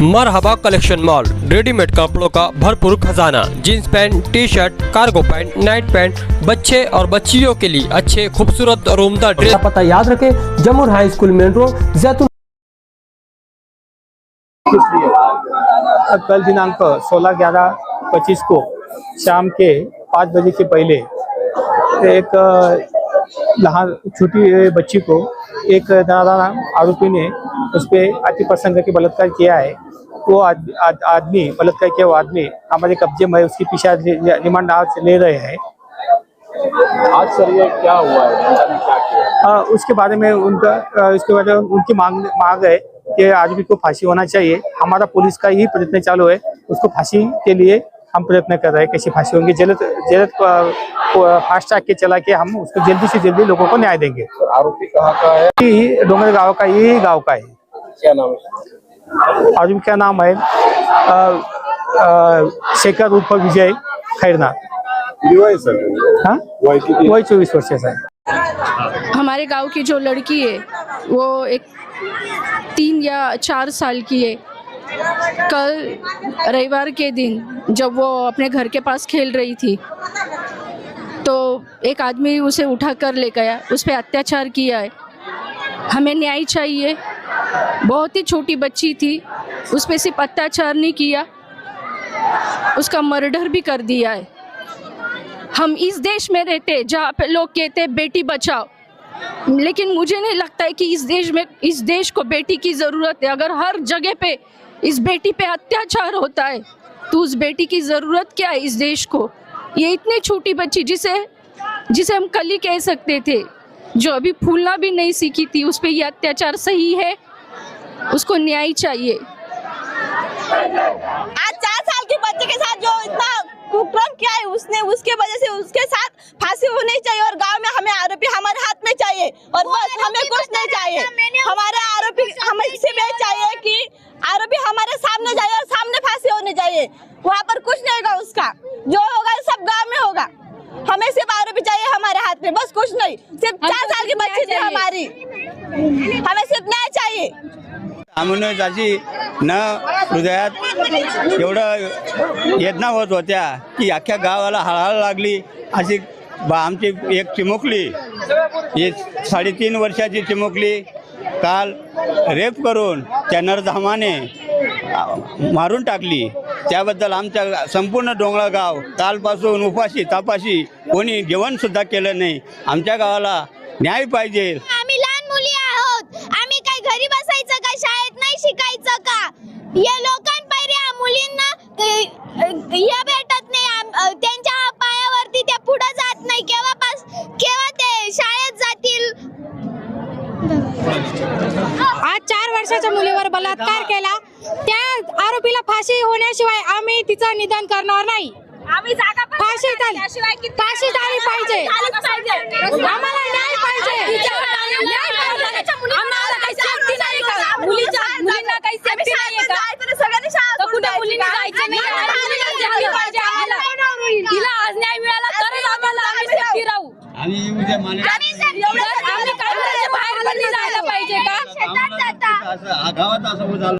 मरहबा collection mall, readymade कपड़ों का भरपूर खजाना, jeans pant, T shirt, cargo pant, Knight pant, बच्चे और बच्चियों के लिए अच्छे खूबसूरत और उम्दा ड्रेस। पता याद रखें, जमुर हाई स्कूल मेन रोड, जैतून। कल दिनांक 16/11/25 को शाम के 5 बजे के पहले एक लहान छोटी बच्ची को एक नादान आरोपी ने उस पर अति प्रसंग के बलात्कार किया है। वो आदमी बलात्कार किया वो आदमी हमारे कब्जे में, उसकी पीछे रिमांड आज ले रहे हैं। आज सर ये क्या हुआ है, क्या किया? उसके बारे में उनकी मांग है कि आदमी को फांसी होना चाहिए। हमारा पुलिस का ही प्रयत्न चालू है, उसको फांसी के लिए हम प्रयत्न कर रहे हैं। कैसी फांसी होंगी, जल्द फास्ट ट्रैक के चला के हम उसको जल्दी से जल्दी लोगों को न्याय देंगे। आरोपी कहाँ का है? डोंगर गांव का, यही गांव का है। क्या नाम है? आरोपी का नाम है शेखर उर्फ विजय खैरनाथ। सर वही 24 वर्ष है। हमारे गांव की जो लड़की है वो एक 3 या 4 साल की है। कल रविवार के दिन जब वो अपने घर के पास खेल रही थी तो एक आदमी उसे उठा कर ले गया, उस पर अत्याचार किया है। हमें न्याय चाहिए। बहुत ही छोटी बच्ची थी, उस पर सिर्फ अत्याचार नहीं किया, उसका मर्डर भी कर दिया है। हम इस देश में रहते जहाँ पे लोग कहते हैं बेटी बचाओ, लेकिन मुझे नहीं लगता है कि इस देश को बेटी की ज़रूरत है। अगर हर जगह पे इस बेटी पे अत्याचार होता है तो उस बेटी की ज़रूरत क्या है इस देश को? ये इतनी छोटी बच्ची जिसे हम कली कह सकते थे, जो अभी फूलना भी नहीं सीखी थी, उस पे ये अत्याचार सही है? उसको न्याय चाहिए। आज 4 साल की बच्चे के साथ जो इतना कुकर्म किया है उसके वजह से उसके साथ फांसी होनी चाहिए। और गांव में हमें आरोपी हमारे हाथ में चाहिए और बस, हमें कुछ नहीं चाहिए। हमारे आरोपी हमें सिर्फ ये चाहिए कि आरोपी हमारे सामने जाए और सामने फांसी होनी चाहिए। वहाँ पर कुछ नहीं होगा, उसका जो होगा सब गाँव में होगा। हमें सिर्फ आरोपी चाहिए हमारे हाथ में, बस कुछ नहीं। सिर्फ 4 साल की बच्ची थी हमारी, हमें सिर्फ न्याय चाहिए। आम्ही त्याची न हृदयात एवढं वेदना होत होत्या की अख्ख्या गावाला हळहळ लागली। अशी आमची एक चिमुकली, ही 3.5 वर्षाची चिमुकली काल रेप करून त्या नरधामाने मारून टाकली। त्याबद्दल आमच्या संपूर्ण डोंगळा गाव कालपासून उपाशी तापाशी, कोणी जेवणसुद्धा केलं नाही। आमच्या गावाला न्याय पाहिजे। आम्ही लहान मुली आहोत, आम्ही काय घरी बसायचं का, शाळेत नाही शिकायचं का? या लोकांपायरी मुलींना हे भेटत नाही, त्यांच्या पायावरती त्या पुढे जात नाही। केव्हा ते शाळेत जातील? आज 4 वर्षाच्या मुलीवर बलात्कार केला, त्या आरोपीला फाशी होण्याशिवाय आम्ही तिचं निदान करणार नाही। आम्ही जागा फाशी झाली पाहिजे, आम्हाला न्याय पाहिजे। आम्हाला काही सेफ्टी नाही का? मुलींना काही सेफ्टी नाही का? सगळ्यांनी शाळा कुठे मुलींना जायचं नाही, तिला आज न्याय मिळाला तरच आम्हाला आम्ही सेफ्टी राहू। आम्ही उद्या आम्ही काय बाहेर जायला पाहिजे का? गावात असं झालं।